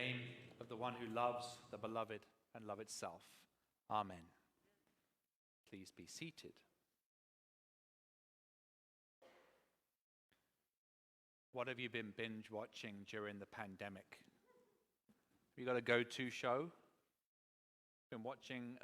name of the one who loves the beloved and love itself. Amen. Please be seated. What have you been binge watching during the pandemic? You got a go-to show? Been watching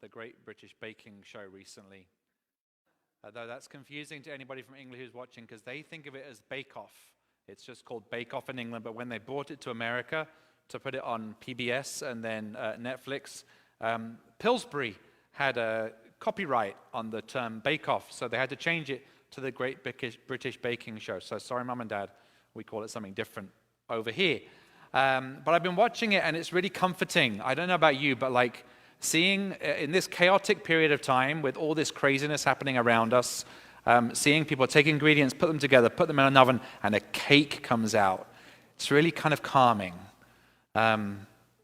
the Great British Baking Show recently. Though that's confusing to anybody from England who's watching because they think of it as Bake Off. It's just called Bake Off in England, but when they brought it to America to put it on PBS and then Netflix, Pillsbury had a copyright on the term Bake Off, so they had to change it to the Great British Baking Show. So sorry, Mum and Dad, we call it something different over here. But I've been watching it, and it's really comforting. I don't know about you, but like seeing in this chaotic period of time with all this craziness happening around us, seeing people take ingredients, put them together, put them in an oven, and a cake comes out. It's really kind of calming.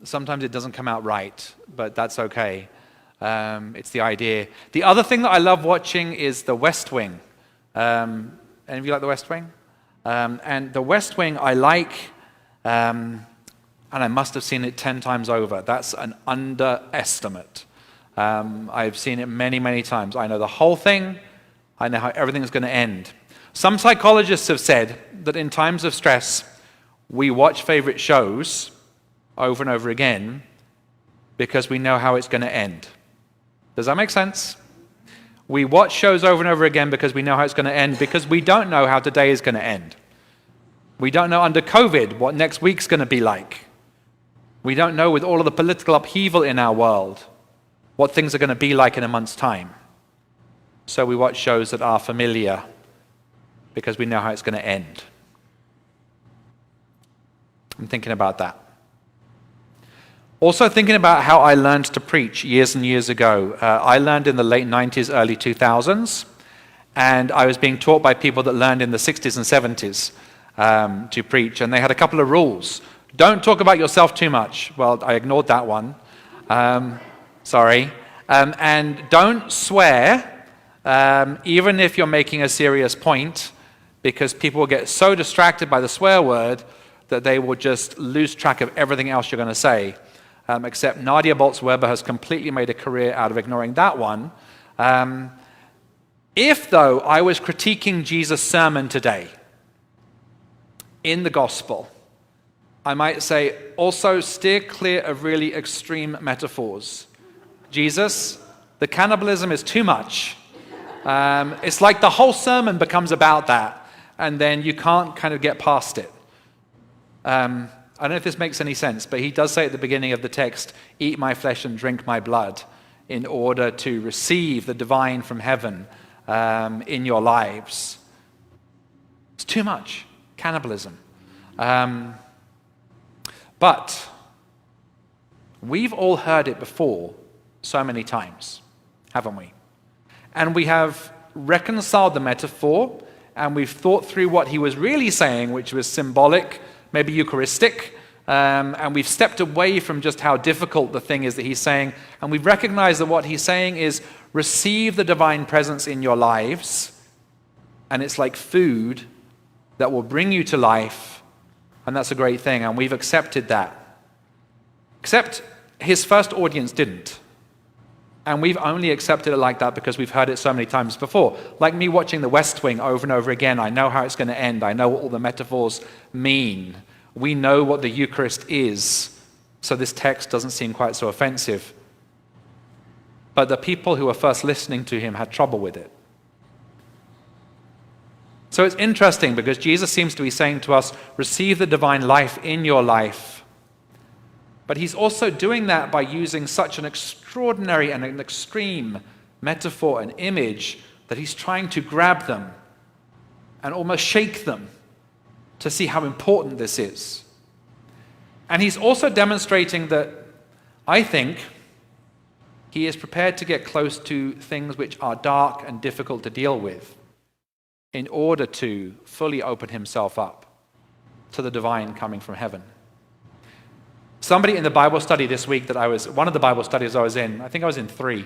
Sometimes it doesn't come out right, but that's okay. It's the idea. The other thing that I love watching is The West Wing. Any of you like The West Wing? And The West Wing I like, and I must have seen it 10 times over. That's an underestimate. I've seen it many, many times. I know the whole thing. I know how everything's going to end. Some psychologists have said that in times of stress, we watch favorite shows over and over again because we know how it's going to end. Does that make sense? We watch shows over and over again because we know how it's going to end, because we don't know how today is going to end. We don't know under COVID what next week's going to be like. We don't know with all of the political upheaval in our world what things are going to be like in a month's time. So we watch shows that are familiar because we know how it's going to end. I'm thinking about that. Also thinking about how I learned to preach years and years ago. I learned in the late 90s, early 2000s, and I was being taught by people that learned in the 60s and 70s to preach, and they had a couple of rules. Don't talk about yourself too much. Well, I ignored that one. Sorry. And don't swear, even if you're making a serious point, because people will get so distracted by the swear word that they will just lose track of everything else you're going to say. Except Nadia Bolz-Weber has completely made a career out of ignoring that one. If, though, I was critiquing Jesus' sermon today in the gospel, I might say, also steer clear of really extreme metaphors. Jesus, the cannibalism is too much. It's like the whole sermon becomes about that, and then you can't kind of get past it. I don't know if this makes any sense, but he does say at the beginning of the text, eat my flesh and drink my blood, in order to receive the divine from heaven in your lives. It's too much, cannibalism. But we've all heard it before so many times, haven't we? And we have reconciled the metaphor, and we've thought through what he was really saying, which was symbolic, maybe Eucharistic, and we've stepped away from just how difficult the thing is that he's saying, and we've recognized that what he's saying is receive the divine presence in your lives, and it's like food that will bring you to life, and that's a great thing, and we've accepted that. Except his first audience didn't. And we've only accepted it like that because we've heard it so many times before. Like me watching The West Wing over and over again, I know how it's going to end. I know what all the metaphors mean. We know what the Eucharist is, so this text doesn't seem quite so offensive. But the people who were first listening to him had trouble with it. So it's interesting because Jesus seems to be saying to us, receive the divine life in your life. But he's also doing that by using such an extraordinary and an extreme metaphor and image that he's trying to grab them and almost shake them to see how important this is. And he's also demonstrating that, I think, he is prepared to get close to things which are dark and difficult to deal with in order to fully open himself up to the divine coming from heaven. Somebody in the Bible study this week one of the Bible studies I was in, I think I was in 3,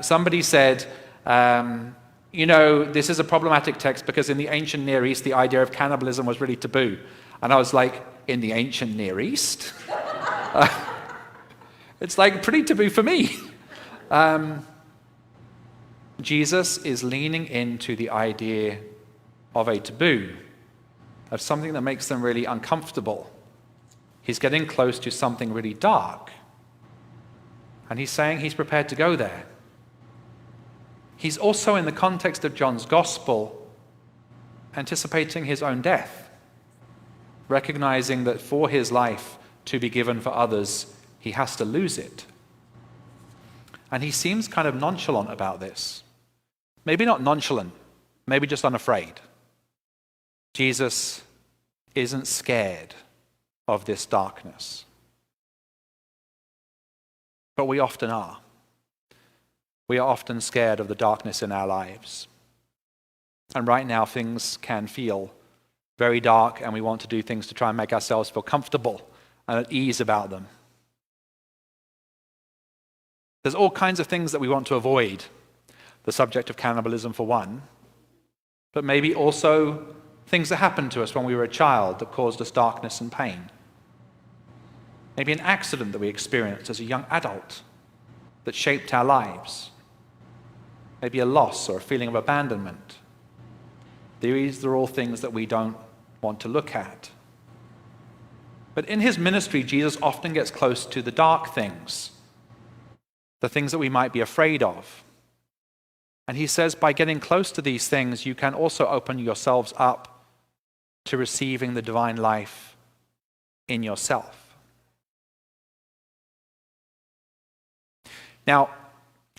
somebody said, this is a problematic text because in the ancient Near East, the idea of cannibalism was really taboo. And I was like, in the ancient Near East. It's like pretty taboo for me. Jesus is leaning into the idea of a taboo, of something that makes them really uncomfortable. He's getting close to something really dark. And he's saying he's prepared to go there. He's also, in the context of John's gospel, anticipating his own death, recognizing that for his life to be given for others, he has to lose it. And he seems kind of nonchalant about this. Maybe not nonchalant, maybe just unafraid. Jesus isn't scared of this darkness. But we often are. We are often scared of the darkness in our lives. And right now things can feel very dark, and we want to do things to try and make ourselves feel comfortable and at ease about them. There's all kinds of things that we want to avoid. The subject of cannibalism for one, but maybe also things that happened to us when we were a child that caused us darkness and pain. Maybe an accident that we experienced as a young adult that shaped our lives. Maybe a loss or a feeling of abandonment. These are all things that we don't want to look at. But in his ministry, Jesus often gets close to the dark things, the things that we might be afraid of. And he says, by getting close to these things, you can also open yourselves up to receiving the divine life in yourself. Now,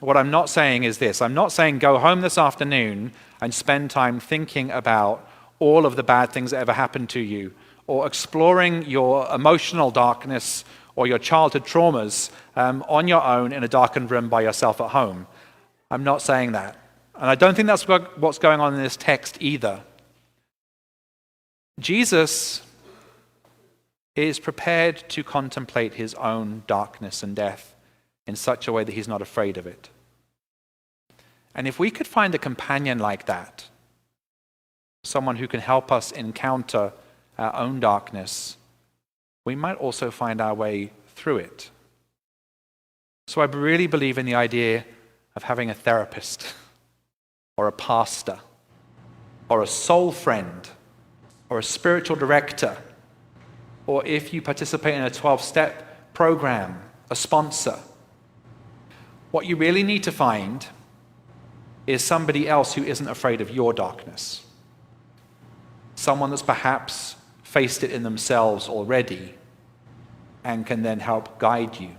what I'm not saying is this. I'm not saying go home this afternoon and spend time thinking about all of the bad things that ever happened to you, or exploring your emotional darkness or your childhood traumas on your own in a darkened room by yourself at home. I'm not saying that. And I don't think that's what's going on in this text either. Jesus is prepared to contemplate his own darkness and death in such a way that he's not afraid of it. And if we could find a companion like that, someone who can help us encounter our own darkness, we might also find our way through it. So I really believe in the idea of having a therapist, or a pastor, or a soul friend, or a spiritual director, or if you participate in a 12-step program, a sponsor. What you really need to find is somebody else who isn't afraid of your darkness. Someone that's perhaps faced it in themselves already and can then help guide you.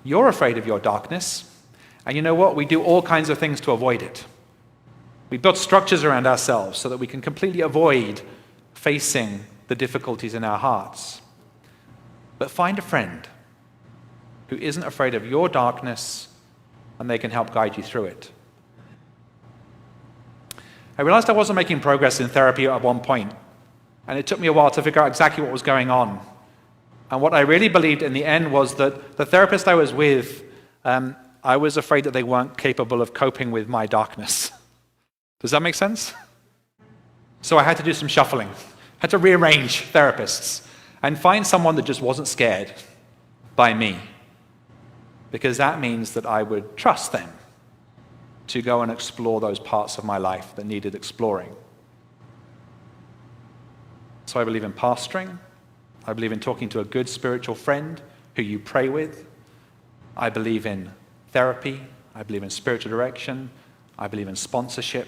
You're afraid of your darkness, and you know what? We do all kinds of things to avoid it. We build structures around ourselves so that we can completely avoid facing the difficulties in our hearts. But find a friend who isn't afraid of your darkness, and they can help guide you through it. I realized I wasn't making progress in therapy at one point, and it took me a while to figure out exactly what was going on. And what I really believed in the end was that the therapist I was with, I was afraid that they weren't capable of coping with my darkness. Does that make sense? So I had to do some shuffling. I had to rearrange therapists and find someone that just wasn't scared by me, because that means that I would trust them to go and explore those parts of my life that needed exploring. So I believe in pastoring. I believe in talking to a good spiritual friend who you pray with. I believe in therapy. I believe in spiritual direction. I believe in sponsorship.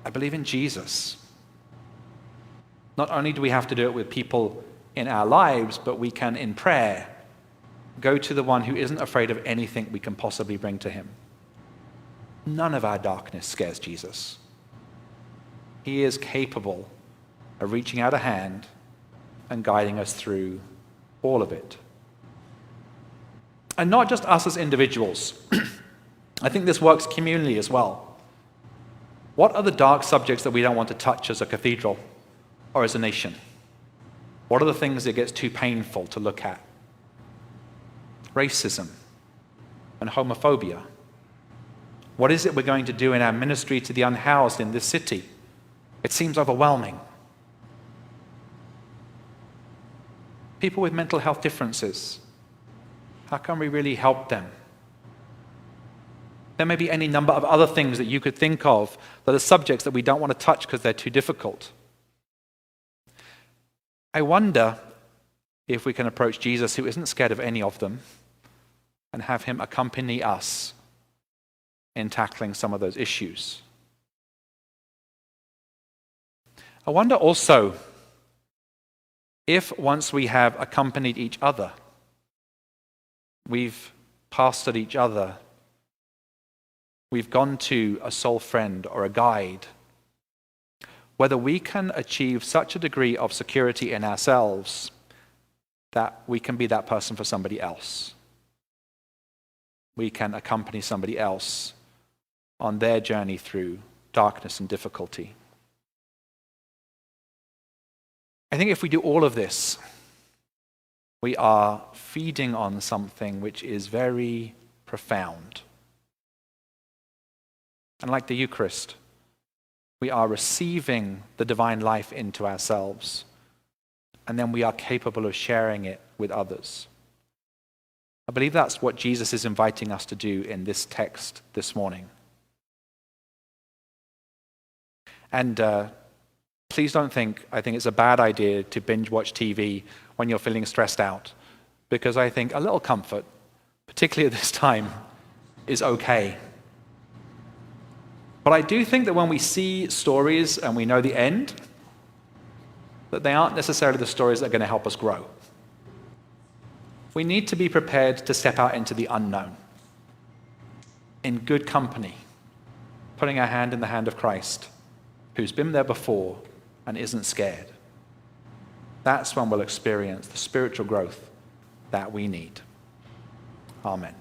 I believe in Jesus. Not only do we have to do it with people in our lives, but we can, in prayer, go to the one who isn't afraid of anything we can possibly bring to him. None of our darkness scares Jesus. He is capable of reaching out a hand and guiding us through all of it. And not just us as individuals. I think this works communally as well. What are the dark subjects that we don't want to touch as a cathedral or as a nation? What are the things that gets too painful to look at? Racism and homophobia. What is it we're going to do in our ministry to the unhoused in this city? It seems overwhelming. People with mental health differences. How can we really help them? There may be any number of other things that you could think of that are subjects that we don't want to touch because they're too difficult. I wonder if we can approach Jesus, who isn't scared of any of them, and have him accompany us in tackling some of those issues. I wonder also if once we have accompanied each other, we've pastored each other, we've gone to a soul friend or a guide, whether we can achieve such a degree of security in ourselves that we can be that person for somebody else. We can accompany somebody else on their journey through darkness and difficulty. I think if we do all of this, we are feeding on something which is very profound. And like the Eucharist, we are receiving the divine life into ourselves, and then we are capable of sharing it with others. I believe that's what Jesus is inviting us to do in this text this morning. And please don't think I think it's a bad idea to binge watch TV when you're feeling stressed out, because I think a little comfort, particularly at this time, is okay. But I do think that when we see stories and we know the end, that they aren't necessarily the stories that are going to help us grow. We need to be prepared to step out into the unknown, in good company, putting our hand in the hand of Christ, who's been there before and isn't scared. That's when we'll experience the spiritual growth that we need. Amen.